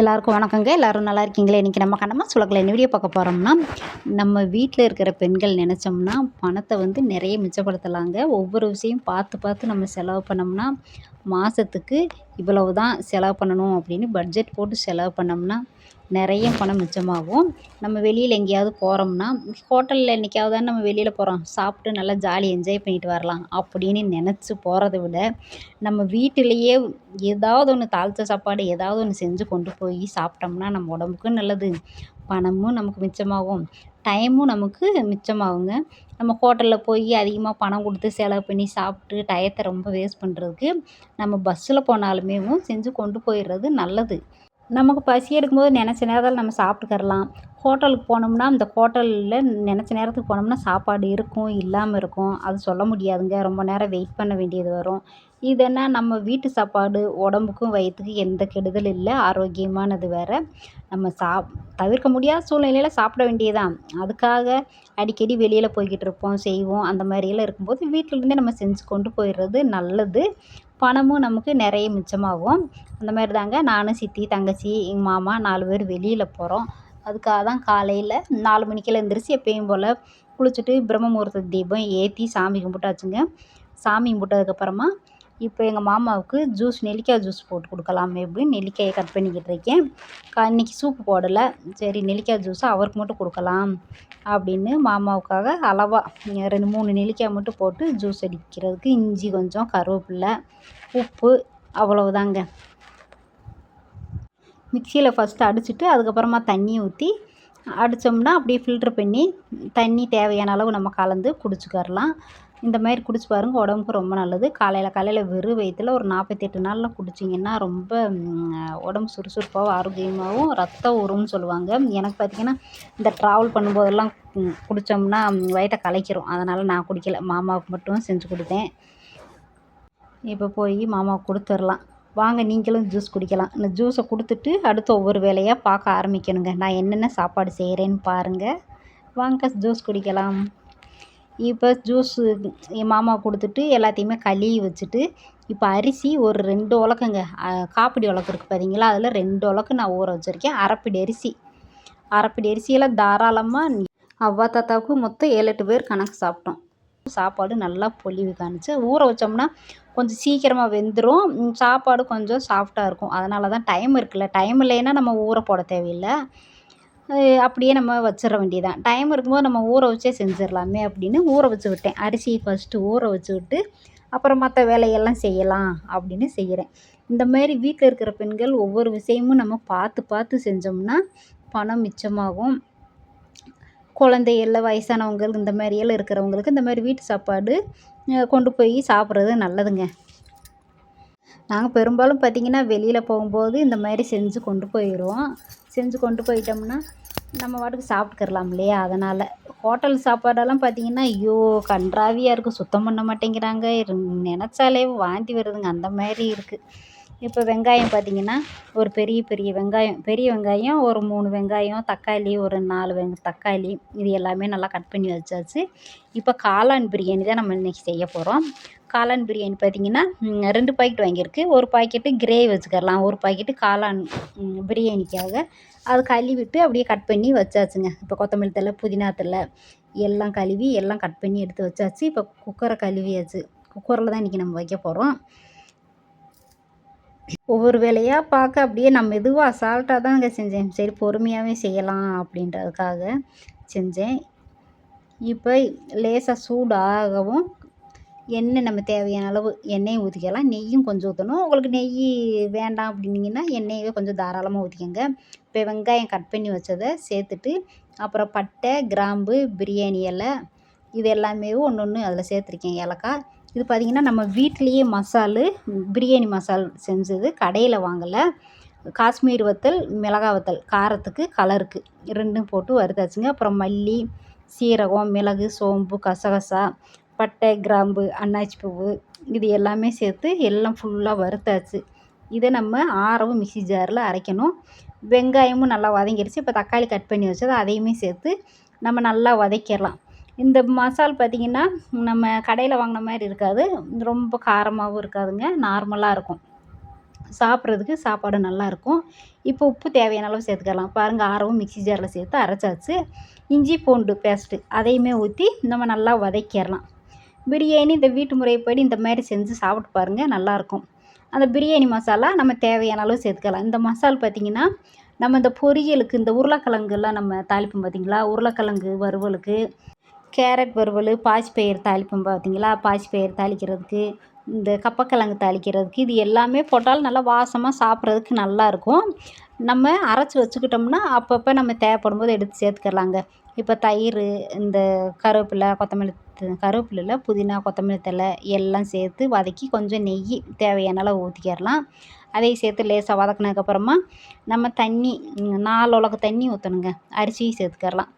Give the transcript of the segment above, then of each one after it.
எல்லாருக்கும் வணக்கங்க. எல்லாரும் நல்லா இருக்கீங்களா? இன்றைக்கி நம்ம கண்ணம்மா சுலக்கில் என்ன வீடியோ பார்க்க போகிறோம்னா, நம்ம வீட்டில் இருக்கிற பெண்கள் நினச்சோம்னா பணத்தை நிறைய மிச்சப்படுத்தலாங்க. ஒவ்வொரு விஷயம் பார்த்து பார்த்து நம்ம செலவு பண்ணோம்னா, மாதத்துக்கு இவ்வளவு தான் செலவு பண்ணணும் அப்படின்னு பட்ஜெட் போட்டு செலவு பண்ணோம்னா நிறைய பணம் மிச்சமாகும். நம்ம வெளியில் எங்கேயாவது போகிறோம்னா, ஹோட்டலில் என்றைக்காவது தானே நம்ம வெளியில் போகிறோம், சாப்பிட்டு நல்லா ஜாலி என்ஜாய் பண்ணிட்டு வரலாம் அப்படின்னு நினச்சி போகிறத விட, நம்ம வீட்டிலேயே ஏதாவது ஒன்று தாளித்த சாப்பாடு ஏதாவது ஒன்று செஞ்சு கொண்டு போய் சாப்பிட்டோம்னா நம்ம உடம்புக்கும் நல்லது, பணமும் நமக்கு மிச்சமாகும், டைமும் நமக்கு மிச்சமாகுங்க. நம்ம ஹோட்டலில் போய் அதிகமாக பணம் கொடுத்து செலவு பண்ணி சாப்பிட்டு டயத்தை ரொம்ப வேஸ்ட் பண்ணுறதுக்கு, நம்ம பஸ்ஸில் போனாலுமேவும் செஞ்சு கொண்டு போயிடுறது நல்லது. நமக்கு பசி எடுக்கும்போது நினச்ச நேரத்தில் நம்ம சாப்பிட்டுக்கறலாம். ஹோட்டலுக்கு போனோம்னா, அந்த ஹோட்டலில் நினச்ச நேரத்துக்கு போனோம்னா சாப்பாடு இருக்கும், இல்லாமல் இருக்கும். அது சொல்ல முடியாதுங்க. ரொம்ப நேரம் வெயிட் பண்ண வேண்டியது வரும். இதுன்னா நம்ம வீட்டு சாப்பாடு உடம்புக்கும் வயிற்றுக்கும் எந்த கெடுதல் இல்லை, ஆரோக்கியமானது வேறு. நம்ம தவிர்க்க முடியாத சூழ்நிலையில் சாப்பிட வேண்டியதுதான். அதுக்காக அடிக்கடி வெளியில் போய்க்கிட்டு இருப்போம், செய்வோம். அந்த மாதிரியெல்லாம் இருக்கும்போது வீட்டிலேருந்தே நம்ம செஞ்சு கொண்டு போயிடுறது நல்லது. பணமும் நமக்கு நிறைய மிச்சமாகும். அந்த மாதிரி தாங்க நானும், சித்தி, தங்கச்சி, எங்கள் மாமா 4 பேர் வெளியில் போகிறோம். அதுக்காக தான் காலையில் 4 மணிக்கெல்லாம் எந்திரிச்சு எப்பயும் போல் குளிச்சுட்டு பிரம்ம முகூர்த்த தீபம் ஏற்றி சாமி கும்பிட்டாச்சுங்க. சாமி கும்பிட்டதுக்கப்புறமா இப்போ எங்கள் மாமாவுக்கு நெல்லிக்காய் ஜூஸ் போட்டு கொடுக்கலாமே அப்படின்னு நெல்லிக்காயை கட் பண்ணிக்கிட்டு இருக்கேன். இன்றைக்கி சூப்பு போடலை, சரி நெல்லிக்காய் ஜூஸை அவருக்கு மட்டும் கொடுக்கலாம் அப்படின்னு மாமாவுக்காக அளவாக 2, 3 நெல்லிக்காய் மட்டும் போட்டு ஜூஸ் அடிக்கிறதுக்கு இஞ்சி கொஞ்சம், கருவேப்பிலை, உப்பு, அவ்வளவுதாங்க. மிக்சியில் ஃபஸ்ட்டு அடிச்சுட்டு அதுக்கப்புறமா தண்ணி ஊற்றி அடித்தோம்னா அப்படியே ஃபில்ட்ரு பண்ணி தண்ணி தேவையான அளவு நம்ம கலந்து குடிச்சுக்கரலாம். இந்த மாதிரி குடிச்சு பாருங்கள், உடம்புக்கு ரொம்ப நல்லது. காலையில் வெறும் வயிற்றில் ஒரு 48 நாளில் குடிச்சிங்கன்னா ரொம்ப உடம்பு சுறுசுறுப்பாகவும் ஆரோக்கியமாகவும் ரத்தம் ஊறும்னு சொல்லுவாங்க. எனக்கு பார்த்திங்கன்னா இந்த ட்ராவல் பண்ணும்போதெல்லாம் குடித்தோம்னா வயிற்றை கலைக்கிறோம். அதனால் நான் குடிக்கலை, மாமாவுக்கு மட்டும் செஞ்சு கொடுத்தேன். இப்போ போய் மாமாவுக்கு கொடுத்துர்லாம். வாங்க நீங்களும் ஜூஸ் குடிக்கலாம். இந்த ஜூஸை கொடுத்துட்டு அடுத்து ஒவ்வொரு வேலையாக பார்க்க ஆரம்பிக்கணுங்க. நான் என்னென்ன சாப்பாடு செய்கிறேன்னு பாருங்கள். வாங்க ஜூஸ் குடிக்கலாம். இப்போ ஜூஸு என் மாமாவுக்கு கொடுத்துட்டு எல்லாத்தையுமே கழுவி வச்சுட்டு, இப்போ அரிசி ஒரு 2 உலக்குங்க, காப்பிடி உலக்கு இருக்குது பார்த்தீங்களா, அதில் 2 உலக்கு நான் ஊற வச்சுருக்கேன். அரைப்பிடி அரிசியெல்லாம் தாராளமாக அவ்வா தாத்தாவுக்கு மொத்தம் 7, 8 பேர் கணக்கு சாப்பிட்டோம். சாப்பாடு நல்லா பொலிவு காணுச்சு. ஊற வச்சோம்னா கொஞ்சம் சீக்கிரமாக வெந்துடும், சாப்பாடு கொஞ்சம் சாஃப்டாக இருக்கும். அதனால தான் டைம் இருக்குல்ல, டைம் இல்லைன்னா நம்ம ஊற போட தேவையில்லை, அப்படியே நம்ம வச்சிட வேண்டியதான். டைம் இருக்கும்போது நம்ம ஊற வச்சே செஞ்சிடலாமே அப்படின்னு ஊற வச்சு விட்டேன். அரிசியை ஃபஸ்ட்டு ஊற வச்சு விட்டு அப்புறம் மற்ற வேலையெல்லாம் செய்யலாம் அப்படின்னு செய்கிறேன். இந்த மாதிரி வீட்டில் இருக்கிற பெண்கள் ஒவ்வொரு விஷயமும் நம்ம பார்த்து பார்த்து செஞ்சோம்னா பணம் மிச்சமாகும். குழந்தைகள, வயசானவங்க, இந்த மாதிரியெல்லாம் இருக்கிறவங்களுக்கு இந்த மாதிரி வீட்டு சாப்பாடு கொண்டு போய் சாப்பிட்றது நல்லதுங்க. நாங்கள் பெரும்பாலும் பார்த்திங்கன்னா வெளியில் போகும்போது இந்த மாதிரி செஞ்சு கொண்டு போயிடுவோம். செஞ்சு கொண்டு போயிட்டோம்னா நம்ம பாட்டுக்கு சாப்பிட்டுக்கிறலாம் இல்லையா? அதனால் ஹோட்டல் சாப்பாடெல்லாம் பார்த்திங்கன்னா ஐயோ கன்றாவியாக இருக்குது, சுத்தம் பண்ண மாட்டேங்கிறாங்க, நினச்சாலே வாந்தி வருதுங்க, அந்த மாதிரி இருக்குது. இப்போ வெங்காயம் பார்த்திங்கன்னா ஒரு பெரிய வெங்காயம் ஒரு 3 வெங்காயம், தக்காளி ஒரு 4 தக்காளி, இது எல்லாமே நல்லா கட் பண்ணி வச்சாச்சு. இப்போ காளான் பிரியாணி தான் நம்ம இன்றைக்கி செய்ய போகிறோம். காளான் பிரியாணி பார்த்திங்கன்னா 2 பாக்கெட் வாங்கியிருக்கு. ஒரு பாக்கெட்டு கிரேவி வச்சுக்கலாம், ஒரு பாக்கெட்டு காளான் பிரியாணிக்காக. அது கழுவிட்டு அப்படியே கட் பண்ணி வச்சாச்சுங்க. இப்போ கொத்தமல்லி தழை, புதினா தழை எல்லாம் கழுவி எல்லாம் கட் பண்ணி எடுத்து வச்சாச்சு. இப்போ குக்கரை கழுவியாச்சு. குக்கரில் தான் இன்றைக்கி நம்ம வைக்க போகிறோம். ஒவ்வொரு வேலையாக பார்க்க அப்படியே நான் மெதுவாக அசால்ட்டாக தாங்க செஞ்சேன். சரி பொறுமையாகவே செய்யலாம் அப்படின்றதுக்காக செஞ்சேன். இப்போ லேசாக சூடாகவும் எண்ணெய் நம்ம தேவையான அளவு எண்ணெயை ஊற்றிக்கலாம். நெய்யும் கொஞ்சம் ஊற்றணும். உங்களுக்கு நெய் வேண்டாம் அப்படின்னீங்கன்னா எண்ணெயவே கொஞ்சம் தாராளமாக ஊற்றிக்கோங்க. இப்போ வெங்காயம் கட் பண்ணி வச்சதை சேர்த்துட்டு அப்புறம் பட்டை, கிராம்பு, பிரியாணி இலை, இது எல்லாமே ஒன்று அதில் சேர்த்துருக்கேன். ஏலக்காய், இது பார்த்திங்கன்னா நம்ம வீட்டிலையே பிரியாணி மசால் செஞ்சது, கடையில் வாங்கலை. காஷ்மீர் வத்தல், மிளகாய் வத்தல், காரத்துக்கு கலருக்கு 2ம் போட்டு வறுத்தாச்சுங்க. அப்புறம் மல்லி, சீரகம், மிளகு, சோம்பு, கசகசா, பட்டை, கிராம்பு, அன்னாச்சி பூவு, இது எல்லாமே சேர்த்து எல்லாம் ஃபுல்லாக வறுத்தாச்சு. இதை நம்ம ஆறவும் மிக்ஸி ஜாரில் அரைக்கணும். வெங்காயமும் நல்லா வதங்கிடுச்சு. இப்போ தக்காளி கட் பண்ணி வச்சது அதையுமே சேர்த்து நம்ம நல்லா வதக்கிடலாம். இந்த மசால் பார்த்திங்கன்னா நம்ம கடையில் வாங்கின மாதிரி இருக்காது, ரொம்ப காரமாகவும் இருக்காதுங்க, நார்மலாக இருக்கும். சாப்பிட்றதுக்கு சாப்பாடு நல்லாயிருக்கும். இப்போ உப்பு தேவையான அளவு சேர்த்துக்கலாம். பாருங்கள், ஆரவும் மிக்ஸி ஜாரில் சேர்த்து அரைச்சாச்சு. இஞ்சி பூண்டு பேஸ்ட்டு அதையுமே ஊற்றி நம்ம நல்லா வதக்கிடலாம். பிரியாணி இந்த வீட்டு முறைப்படி இந்த மாதிரி செஞ்சு சாப்பிட்டு பாருங்கள், நல்லாயிருக்கும். அந்த பிரியாணி மசாலா நம்ம தேவையான அளவு சேர்த்துக்கலாம். இந்த மசால் பார்த்திங்கன்னா, நம்ம இந்த பொரியலுக்கு இந்த உருளைக்கிழங்குலாம் நம்ம தாளிப்போம் பார்த்திங்களா, உருளைக்கிழங்கு வறுவலுக்கு, கேரட் வறுவல், பாசிப்பயிறு தாளிப்போம் பார்த்திங்களா, பாசிப்பயிறு தாளிக்கிறதுக்கு, இந்த கப்பக்கிழங்கு தாளிக்கிறதுக்கு, இது எல்லாமே போட்டாலும் நல்லா வாசமாக சாப்பிட்றதுக்கு நல்லாயிருக்கும். நம்ம அரைச்சி வச்சுக்கிட்டோம்னா அப்பப்போ நம்ம தேவைப்படும் போது எடுத்து சேர்த்துக்கலாங்க. இப்போ தயிர், இந்த கருவேப்பிலை, கொத்தமல்லி, கருவேப்பிலை இல்லை, புதினா, கொத்தமல்லி தழை எல்லாம் சேர்த்து வதக்கி கொஞ்சம் நெய் தேவையான அளவு ஊற்றிக்கிடலாம். அதையும் சேர்த்து லேசாக வதக்குனதுக்கப்புறமா நம்ம தண்ணி 4 உலக்கு தண்ணி ஊற்றணுங்க. அரிசியும் சேர்த்துக்கிடலாம்.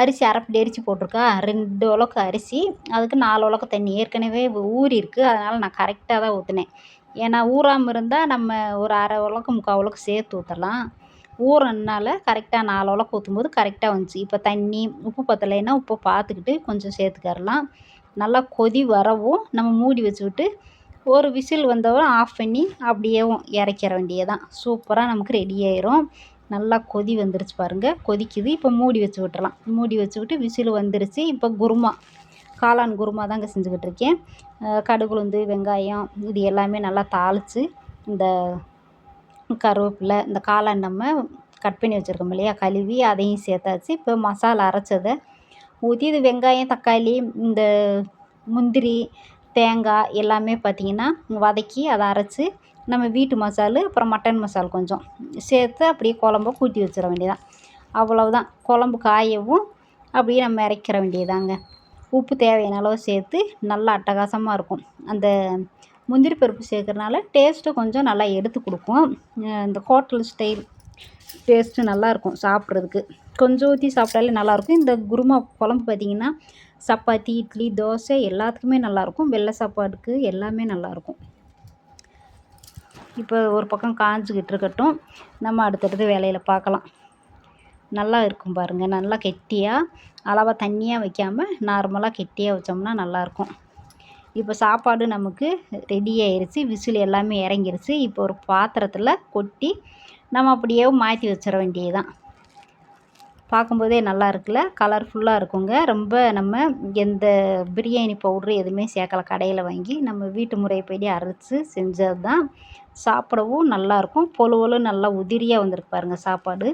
அரிசி அரைப்படி அரிசி போட்டிருக்கா, 2 உலக்கு அரிசி, அதுக்கு 4 உலக்கு தண்ணி. ஏற்கனவே ஊறியிருக்கு, அதனால் நான் கரெக்டாக தான் ஊற்றினேன். ஏன்னா ஊறாமல் இருந்தால் நம்ம ஒரு அரை உலக்கு 3/4 உலக்கு சேர்த்து ஊற்றலாம். ஊறனால கரெக்டாக 4 உலக்கு ஊற்றும்போது கரெக்டாக வந்துச்சு. இப்போ தண்ணி உப்பு பத்தலைன்னா உப்பு பார்த்துக்கிட்டு கொஞ்சம் சேர்த்துக்கரலாம். நல்லா கொதி வரவும் நம்ம மூடி வச்சுக்கிட்டு ஒரு விசில் வந்தவரை ஆஃப் பண்ணி அப்படியேவும் இறக்கிற வேண்டியதான். சூப்பராக நமக்கு ரெடி ஆயிரும். நல்லா கொதி வந்துருச்சு பாருங்கள், கொதிக்குது. இப்போ மூடி வச்சு விட்டுறலாம். மூடி வச்சுக்கிட்டு விசில் வந்துருச்சு. இப்போ குருமா, காளான் குருமா தாங்க செஞ்சுக்கிட்டு இருக்கேன். கடுகு, உளுந்து, வெங்காயம் இது எல்லாமே நல்லா தாளித்து, இந்த கருவேப்பிலை, இந்த காளான் நம்ம கட் பண்ணி வச்சுருக்கோம் இல்லையா, கழுவி அதையும் சேர்த்தாச்சு. இப்போ மசாலா அரைச்சதை ஊற்றி, இது வெங்காயம், தக்காளி, இந்த முந்திரி, தேங்காய் எல்லாமே பார்த்திங்கன்னா வதக்கி அதை அரைச்சி நம்ம வீட்டு மசாலு, அப்புறம் மட்டன் மசால் கொஞ்சம் சேர்த்து அப்படியே குழம்ப கூட்டி வச்சிட வேண்டியதான். அவ்வளவுதான். குழம்பு காயவும் அப்படியே நம்ம இறக்கிற வேண்டியதாங்க. உப்பு தேவையான அளவு சேர்த்து நல்லா அட்டகாசமாக இருக்கும். அந்த முந்திரி பருப்பு சேர்க்குறனால டேஸ்ட்டு கொஞ்சம் நல்லா எடுத்து கொடுக்கும். இந்த ஹோட்டல் ஸ்டைல் டேஸ்ட்டு நல்லாயிருக்கும் சாப்பிட்றதுக்கு. கொஞ்சம் ஊற்றி சாப்பிட்டாலே நல்லாயிருக்கும். இந்த குருமா குழம்பு பார்த்திங்கன்னா சப்பாத்தி, இட்லி, தோசை எல்லாத்துக்குமே நல்லாயிருக்கும். வெள்ளை சாப்பாடுக்கு எல்லாமே நல்லாயிருக்கும். இப்போ ஒரு பக்கம் காஞ்சிக்கிட்டு இருக்கட்டும், நம்ம அடுத்தடுத்து வேலையில் பார்க்கலாம். நல்லா இருக்கும் பாருங்கள், நல்லா கெட்டியாக, அளவாக தண்ணியாக வைக்காமல் நார்மலாக கெட்டியாக வச்சோம்னா நல்லாயிருக்கும். இப்போ சாப்பாடு நமக்கு ரெடி ஆயிடுச்சு. விசில் எல்லாமே இறங்கிருச்சு. இப்போ ஒரு பாத்திரத்தில் கொட்டி நம்ம அப்படியே மாற்றி வச்சிட வேண்டியதுதான். பார்க்கும்போதே நல்லா இருக்குல்ல, கலர்ஃபுல்லாக இருக்குங்க. ரொம்ப நம்ம எந்த பிரியாணி பவுட்ரு எதுவுமே சேர்க்கல, கடையில் வாங்கி நம்ம வீட்டு முறைப்படி அரைச்சி செஞ்சது தான். சாப்பிடவும் நல்லாயிருக்கும். பொழு நல்லா உதிரியாக வந்திருக்கு பாருங்கள் சாப்பாடு.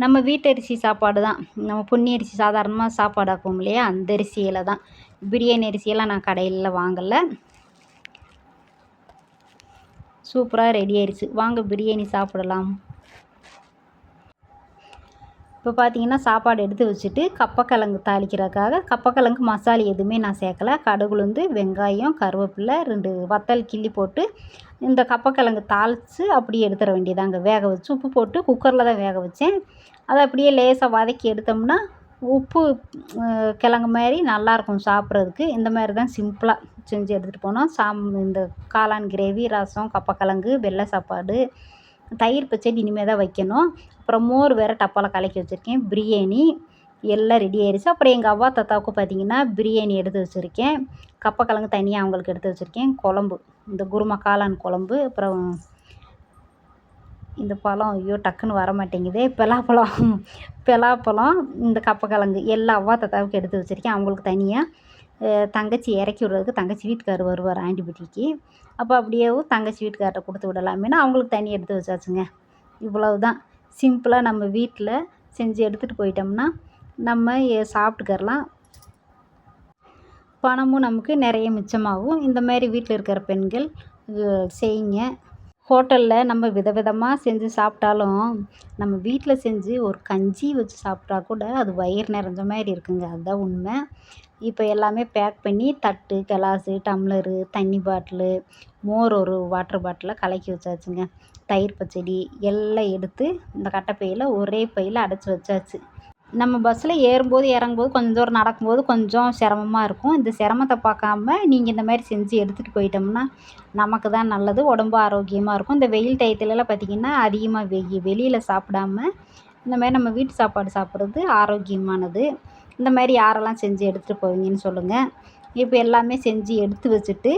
நம்ம வீட்டரிசி சாப்பாடு தான். நம்ம பொன்னி அரிசி சாதாரணமாக சாப்பாடு ஆக்குவோம் இல்லையா, அந்த அரிசியில் தான். பிரியாணி அரிசியெல்லாம் நான் கடையில் வாங்கலை. சூப்பராக ரெடி ஆயிடுச்சு. வாங்க பிரியாணி சாப்பிடலாம். இப்போ பார்த்திங்கன்னா சாப்பாடு எடுத்து வச்சுட்டு கப்பக்கிழங்கு தாளிக்கிறதுக்காக, கப்பக்கிழங்கு மசாலா எதுவுமே நான் சேர்க்கலை. கடுகு, உளுந்து, வெங்காயம், கருவேப்பிலை, 2 வத்தல் கிள்ளி போட்டு இந்த கப்பக்கிழங்கு தாளித்து அப்படியே எடுத்துட வேண்டியதாங்க. வேக வச்சு உப்பு போட்டு குக்கரில் தான் வேக வச்சேன். அதை அப்படியே லேசாக வதக்கி எடுத்தோம்னா உப்பு கிழங்கு மாதிரி நல்லாயிருக்கும் சாப்பிட்றதுக்கு. இந்த மாதிரி தான் சிம்பிளாக செஞ்சு எடுத்துகிட்டு போனோம். இந்த காளான் கிரேவி, ரசம், கப்பக்கிழங்கு, வெள்ளை சாப்பாடு, தயிர் பச்சடி இனிமேல் தான் வைக்கணும். அப்புறம் மோர் வேறு டப்பாவில் கலக்கி வச்சுருக்கேன். பிரியாணி எல்லாம் ரெடி ஆயிடுச்சு. அப்புறம் எங்கள் அவ்வா தாத்தாவுக்கு பார்த்திங்கன்னா பிரியாணி எடுத்து வச்சுருக்கேன். கப்பக்கிழங்கு தனியாக அவங்களுக்கு எடுத்து வச்சுருக்கேன். குழம்பு, இந்த குருமா காளான் குழம்பு, அப்புறம் இந்த பழம், ஐயோ டக்குன்னு வர மாட்டேங்குதே, பலாப்பழம், இந்த கப்பக்கிழங்கு எல்லாம் அவ்வா தாத்தாவுக்கு எடுத்து வச்சுருக்கேன். அவங்களுக்கு தனியாக தங்கச்சி இறக்கி விடுறதுக்கு தங்கச்சி வீட்டுக்காரர் வருவார் ஆண்டிபட்டிக்கு. அப்போ அப்படியேவும் தங்கச்சி வீட்டுக்கார்ட்ட கொடுத்து விடலாமேனா அவங்களுக்கு தனி எடுத்து வச்சாச்சுங்க. இவ்வளவு தான். சிம்பிளாக நம்ம வீட்டில் செஞ்சு எடுத்துகிட்டு போயிட்டோம்னா நம்ம சாப்பிட்டுக்கரலாம். பணமும் நமக்கு நிறைய மிச்சமாகும். இந்த மாதிரி வீட்டில் இருக்கிற பெண்கள் செய்யுங்க. ஹோட்டலில் நம்ம விதவிதமாக செஞ்சு சாப்பிட்டாலும் நம்ம வீட்டில் செஞ்சு ஒரு கஞ்சி வச்சு சாப்பிட்டா கூட அது வயிறு நிறைஞ்ச மாதிரி இருக்குங்க. அதுதான் உண்மை. இப்போ எல்லாமே பேக் பண்ணி தட்டு, கிளாஸு, டம்ளரு, தண்ணி பாட்டிலு, மோர் ஒரு வாட்டர் பாட்டிலில் கலக்கி வச்சாச்சுங்க. தயிர் பச்சடி எல்லாம் எடுத்து இந்த கட்டைப்பையில் ஒரே பையில் அடைச்சி வச்சாச்சு. நம்ம பஸ்ஸில் ஏறும்போது இறங்கும்போது கொஞ்சம் தூரம் நடக்கும்போது கொஞ்சம் சிரமமாக இருக்கும். இந்த சிரமத்தை பார்க்காம நீங்கள் இந்த மாதிரி செஞ்சு எடுத்துகிட்டு போயிட்டோம்னா நமக்கு தான் நல்லது, உடம்பு ஆரோக்கியமாக இருக்கும். இந்த வெயில் டயத்துலலாம் பார்த்திங்கன்னா அதிகமாக வெளியில் சாப்பிடாம இந்த மாதிரி நம்ம வீட்டு சாப்பாடு சாப்பிட்றது ஆரோக்கியமானது. இந்த மாதிரி யாரெல்லாம் செஞ்சு எடுத்துகிட்டு போவீங்கன்னு சொல்லுங்கள். இப்போ எல்லாமே செஞ்சு எடுத்து வச்சுட்டு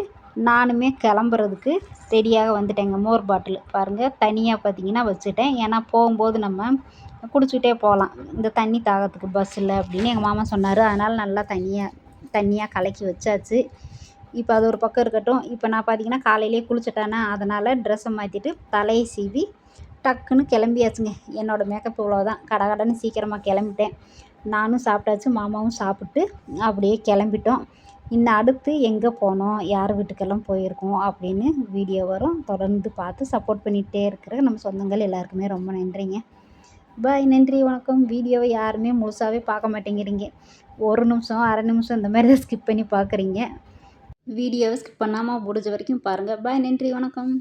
நானுமே கிளம்புறதுக்கு ரெடியாக வந்துட்டேங்க. மோர் பாட்டில் பாருங்கள் தனியாக பார்த்தீங்கன்னா வச்சுட்டேன். ஏன்னா போகும்போது நம்ம குடிச்சுக்கிட்டே போகலாம் இந்த தண்ணி தாகத்துக்கு பஸ்ஸில் அப்படின்னு எங்கள் மாமா சொன்னார். அதனால் நல்லா தண்ணியாக கலக்கி வச்சாச்சு. இப்போ அது ஒரு பக்கம் இருக்கட்டும். இப்போ நான் பார்த்தீங்கன்னா காலையிலேயே குளிச்சுட்டேனா, அதனால் ட்ரெஸ்ஸை மாற்றிட்டு தலையை சீவி டக்குன்னு கிளம்பியாச்சுங்க. என்னோடய மேக்கப் இவ்வளோதான். கடகடன்னு சீக்கிரமாக கிளம்பிட்டேன். நானும் சாப்பிட்டாச்சு, மாமாவும் சாப்பிட்டு அப்படியே கிளம்பிட்டோம். இன்னும் அடுத்து எங்கே போனோம், யார் வீட்டுக்கெல்லாம் போயிருக்கோம் அப்படின்னு வீடியோ வரும். தொடர்ந்து பார்த்து சப்போர்ட் பண்ணிகிட்டே இருக்கிற நம்ம சொந்தங்கள் எல்லாருக்குமே ரொம்ப நன்றிங்க. பாய், நன்றி, வணக்கம். வீடியோவை யாருமே முழுசாகவே பார்க்க மாட்டேங்கிறீங்க. 1 நிமிஷம், அரை நிமிஷம் இந்த மாதிரி தான் ஸ்கிப் பண்ணி பார்க்குறீங்க. வீடியோவை ஸ்கிப் பண்ணாமல் முடிஞ்ச வரைக்கும் பாருங்கள். பாய், நன்றி, வணக்கம்.